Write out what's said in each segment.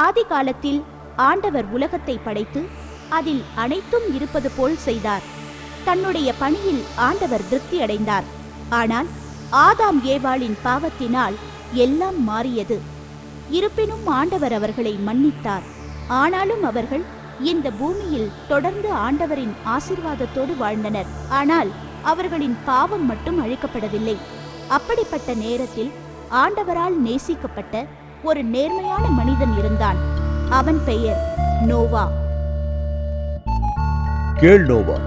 ஆதி காலத்தில் ஆண்டவர் உலகத்தை படைத்து அதில் அனைத்தும் இருப்பது போல் செய்தார். தன்னுடைய பணியில் ஆண்டவர் திருப்தி அடைந்தார். ஆனால் ஆதாம் ஏவாளின் பாவத்தினால் எல்லாம் மாறியது. இருப்பினும் ஆண்டவர் அவர்களை மன்னித்தார். ஆனாலும் அவர்கள் இந்த பூமியில் தொடர்ந்து ஆண்டவரின் ஆசீர்வாதத்தோடு வாழ்ந்தனர். ஆனால் அவர்களின் பாவம் மட்டும் அழிக்கப்படவில்லை. அப்படிப்பட்ட நேரத்தில் ஆண்டவரால் நேசிக்கப்பட்ட ஒரு நேர்மையான மனிதன் இருந்தான். அவன் பெயர் நோவா. கேள் நோவா,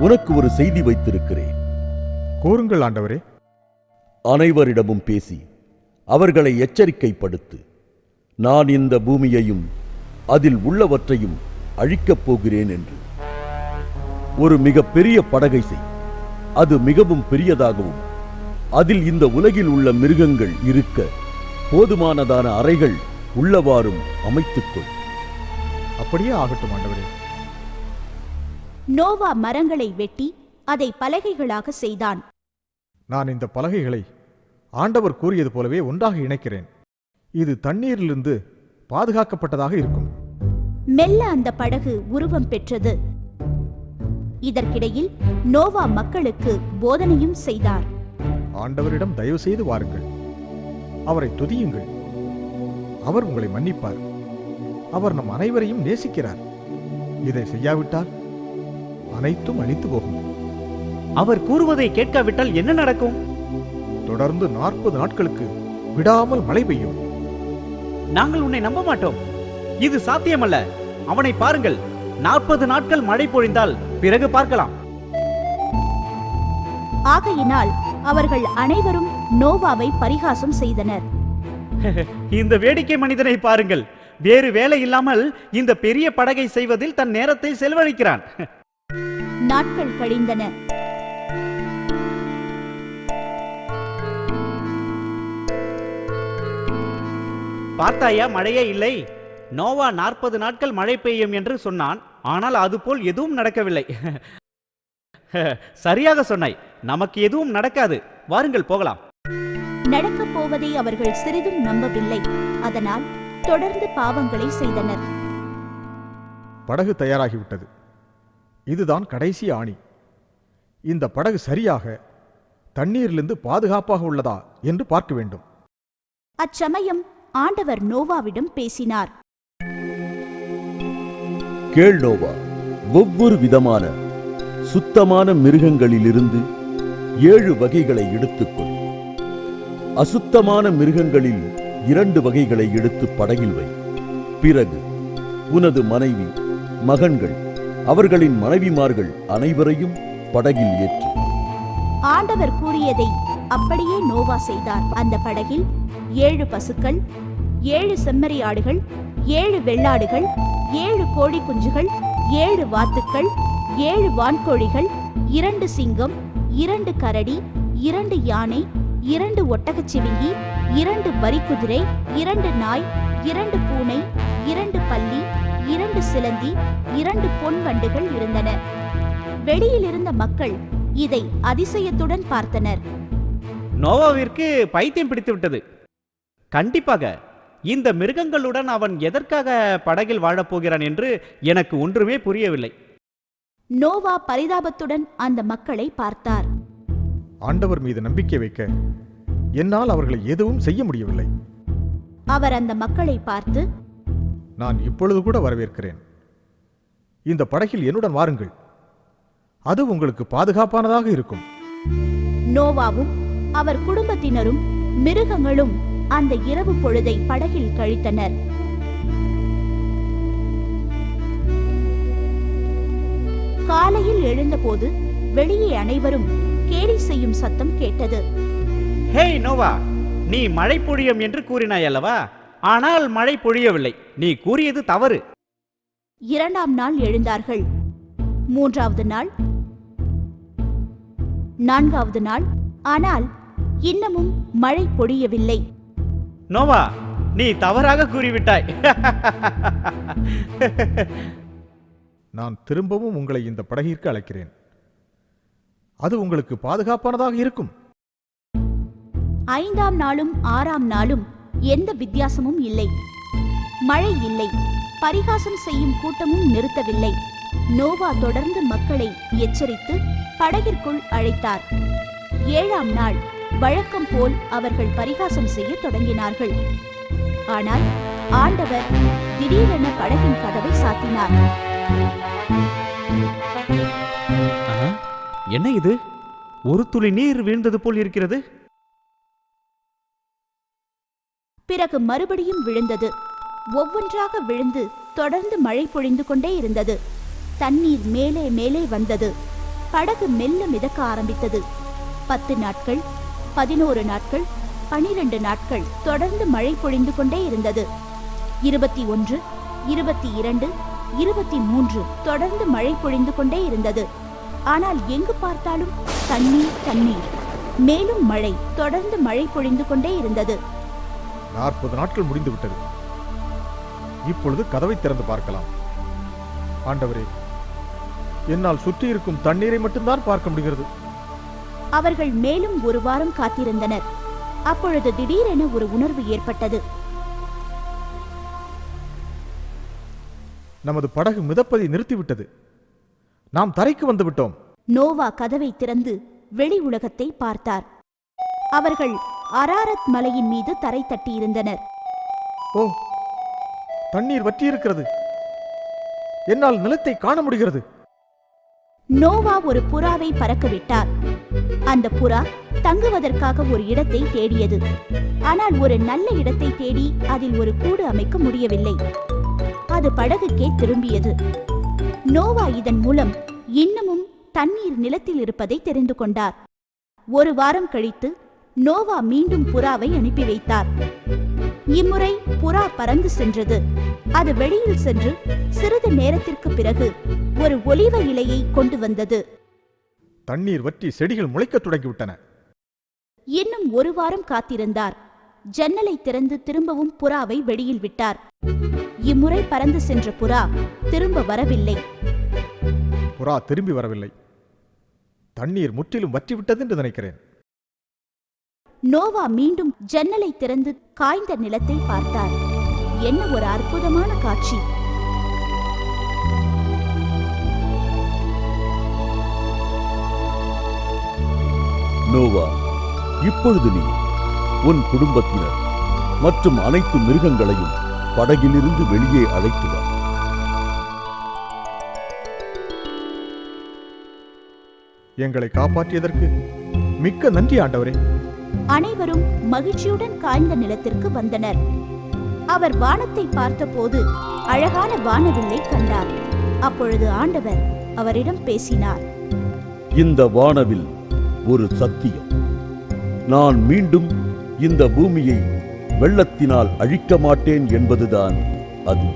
உனக்கு ஒரு செய்தி வைத்திருக்கிறேன். கூறுங்கள் ஆண்டவரே. அனைவரிடமும் பேசி அவர்களை எச்சரிக்கைப்படுத்து. நான் இந்த பூமியையும் அதில் உள்ளவற்றையும் அழிக்கப் போகிறேன் என்று. ஒரு மிக பெரிய படகை செய். அது மிகவும் பெரியதாகவும் அதில் இந்த உலகில் உள்ள மிருகங்கள் இருக்க போதுமானதான அறைகள் உள்ளவாறும் அமைத்துக்கொள். அப்படியே ஆகட்டும் ஆண்டவரே. நோவா மரங்களை வெட்டி அதை பலகைகளாக செய்தான். நான் இந்த பலகைகளை ஆண்டவர் கூறியது போலவே ஒன்றாக இணைக்கிறேன். இது தண்ணீரிலிருந்து பாதுகாக்கப்பட்டதாக இருக்கும். மெல்ல அந்த படகு உருவம் பெற்றது. இதற்கிடையில் நோவா மக்களுக்கு போதனையும் செய்தார். ஆண்டவரிடம் தயவு செய்து வாருங்கள், அவரை துதியுங்கள். அவர் உங்களை மன்னிப்பார். அவர் நம் அனைவரையும் நேசிக்கிறார். இதை செய்யாவிட்டால் அனைத்தும் அழித்து போகும். அவர் கூறுவதை கேட்காவிட்டால் என்ன நடக்கும்? தொடர்ந்து 40 நாட்களுக்கு விடாமல் மழை பெய்யும். நாங்கள் உன்னை நம்ப மாட்டோம். இது சாத்தியமல்ல. அவனை பாருங்கள், 40 நாட்கள் மழை பொழிந்தால் பிறகு பார்க்கலாம். ஆகையினால் அவர்கள் அனைவரும் நோவாவை பரிகாசம் செய்தனர். இந்த வேடிக்கை மனிதனை பாருங்கள், வேறு வேலை இல்லாமல் இந்த பெரிய படகை செய்வதில் தன் நேரத்தை செலவழிக்கிறான். நாட்கள் கழிந்தன. பார்த்தாயா, மழையே இல்லை. நோவா 40 நாட்கள் மழை பெய்யும் என்று சொன்னான். ஆனால் அதுபோல் எதுவும் நடக்கவில்லை. சரியாக சொன்னாய். நமக்கு எதுவும் நடக்காது. வாருங்கள் போகலாம். நடக்கப் போவதை அவர்கள் சிறிதும் நம்பவில்லை. அதனால் தொடர்ந்து பாவங்களை செய்தனர். படகு தயாராகிவிட்டது. இதுதான் கடைசி ஆணி. இந்த படகு சரியாக தண்ணீரிலிருந்து பாதுகாப்பாக உள்ளதா என்று பார்க்க வேண்டும். அச்சமயம் ஆண்டவர் நோவாவிடம் பேசினார். கேள் நோவா, ஒவ்வொரு விதமான சுத்தமான மிருகங்களிலிருந்து 7 வகைகளை எடுத்துக்கொள். அசுத்தமான மிருகங்களில் 2 வகைகளை எடுத்து படகில் வை. பிறகு உனது மனைவி, மகன்கள், அவர்களின் மனைவிமார்கள் அனைவரையும் படகில் ஏற்று. ஆண்டவர் கூறியதை அப்படியே நோவா செய்தார். அந்த படகில் 7 பசுக்கள், 7 செம்மறி ஆடுகள், 7 வெள்ளாடுகள், 7 கோழி குஞ்சுகள், 7 வாத்துக்கள், 7 வான்கோழிகள், 2 சிங்கம், 2 கரடி, 2 யானை, 2 ஒட்டகச்சிவிங்கி, 2 வரிக்குதிரை, 2 நாய், 2 பூனை, 2 பல்லி, 2 சிலந்தி, 2 பொன் வண்டுகள் இருந்தன. வெளியில் இருந்த மக்கள் இதை அதிசயத்துடன் பார்த்தனர். நோவாவிற்கு பைத்தியம் பிடித்து விட்டது. கண்டிப்பாக இந்த மிருகங்களுடன் அவன் எதற்காக படகில் வாழப்போகிறான் என்று எனக்கு ஒன்றுமே புரியவில்லை. நோவா பரிதாபத்துடன் அந்த மக்களை பார்த்தார். ஆண்டவர் மீது நம்பிக்கை வைக்க என்னால் அவர்களை எதுவும் செய்ய முடியவில்லை. அவர் அந்த மக்களை பார்த்து, நான் இப்பொழுது கூட வரவேற்கிறேன். இந்த படகில் என்னுடன் வாருங்கள். அது உங்களுக்கு பாதுகாப்பானதாக இருக்கும். நோவாவும் அவர் குடும்பத்தினரும் மிருகங்களும் அந்த இரவு பொழுதை படகில் கழித்தனர். காலையில் எழுந்தபோது வெளியே அனைவரும் கேலி செய்யும் சத்தம் கேட்டது. ஹேய் நோவா, நீ மழை பொழியும் என்று கூறினாய் அல்லவா? ஆனால் மழை பொழியவில்லை. நீ கூறியது தவறு. 2ஆம் நாள் எழுந்தார்கள். 3ஆவது நாள், 4ஆவது நாள். ஆனால் இன்னமும் மழை பொழியவில்லை. நோவா, நீ தவறாக கூறிவிட்டாய். நான் திரும்பவும் உங்களை இந்த படகிற்கு அழைக்கிறேன். அது உங்களுக்கு பாதுகாப்பானதாக இருக்கும். 5ஆம் நாளும் 6ஆம் நாளும் எந்த வித்தியாசமும் இல்லை. மழை இல்லை. பரிகாசம் செய்யும் கூட்டமும் நிறுத்தவில்லை. நோவா தொடர்ந்து மக்களை எச்சரித்து படகிற்குள் அழைத்தார். 7ஆம் நாள் வழக்கம் போல் அவர்கள் பரிகாசம் செய்ய தொடங்கினார்கள். ஆனால் ஆண்டவர் திடீரென படகின் கதவை சாத்தினார். என்ன இது? ஒரு துளி நீர் வீழ்ந்தது போல் இருக்கிறது. பிறகு மறுபடியும் விழுந்தது. ஒவ்வொன்றாக விழுந்து தொடர்ந்து மழை பொழிந்து கொண்டே இருந்தது. தண்ணீர் மேலே மேலே வந்தது. படகு மெல்ல மிதக்க ஆரம்பித்தது. 10 நாட்கள், 11 நாட்கள், 12 நாட்கள் தொடர்ந்து மழை பொழிந்து கொண்டே இருந்தது. 21, 22, 23 தொடர்ந்து மழை பொழிந்து கொண்டே இருந்தது. ஆனால் எங்கு பார்த்தாலும் தண்ணீர் தண்ணீர். மேலும் மழை, தொடர்ந்து மழை பொழிந்து கொண்டே இருந்தது. 40 நாட்கள் முடிந்து விட்டது. இப்பொழுது கதவை திறந்து பார்க்கலாம். ஆண்டவரே, என்னால் சுற்றி இருக்கும் தண்ணீரை மட்டும்தான் பார்க்க முடிகிறது. அவர்கள் மேலும் 1 வாரம் காத்திருந்தனர். அப்பொழுது திடீரென ஒரு உணர்வு ஏற்பட்டது. நமது படகு மிதப்பதை நிறுத்திவிட்டது. நாம் தரைக்கு வந்து விட்டோம். நோவா கதவை திறந்து வெளி உலகத்தை பார்த்தார். அவர்கள் அராரத் மலையின் மீது தரை தட்டியிருந்தனர். ஓ, தண்ணீர் வற்றியிருக்கிறது. என்னால் நிலத்தை காண முடிகிறது. நோவா ஒரு புறாவை பறக்க விட்டார். அந்த புறா தங்குவதற்காக ஒரு இடத்தை தேடியது. ஆனால் ஒரு நல்ல இடத்தை தேடி அதில் ஒரு கூடு அமைக்க முடியவில்லை. அது படகுக்கே திரும்பியது. நோவா இதன் மூலம் இன்னமும் தண்ணீர் நிலத்தில் இருப்பதை தெரிந்து கொண்டார். 1 வாரம் கழித்து நோவா மீண்டும் புறாவை அனுப்பி வைத்தார். இம்முறை புறா பறந்து சென்றது. அது வெளியில் சென்று சிறிது நேரத்திற்கு பிறகு ஒரு ஒலிவ இலையை கொண்டு வந்தது. தண்ணீர் வற்றி செடிகள் முளைக்கத் தொடங்கிவிட்டன. இன்னும் 1 வாரம் காத்திருந்தார். ஜன்னலை திறந்து திரும்பவும் புறாவை வெளியில் விட்டார். இம்முறை பறந்து சென்ற புறா திரும்ப வரவில்லை. புறா திரும்பி வரவில்லை. தண்ணீர் முற்றிலும் வற்றிவிட்டது என்று நினைக்கிறேன். நோவா மீண்டும் ஜன்னலை திறந்து காய்ந்த நிலத்தை பார்த்தார். என்ன ஒரு அற்புதமான காட்சி! நோவா, இப்பொழுது நீ உன் குடும்பத்தினர் மற்றும் அனைத்து மிருகங்களையும் படகிலிருந்து வெளியே அழைத்து வா. எங்களை காப்பாற்றியதற்கு மிக்க நன்றி ஆண்டவரே. அனைவரும் மகிழ்ச்சியுடன் காய்ந்த நிலத்திற்கு வந்தனர். அவர் வானத்தை பார்த்தபோது அழகான வானவில்லை கண்டார். அப்பொழுது ஆண்டவர் அவரிடம் பேசினார். இந்த வானவில் ஒரு சத்தியம். நான் மீண்டும் இந்த பூமியை வெள்ளத்தினால் அழிக்க மாட்டேன் என்பதுதான் அது.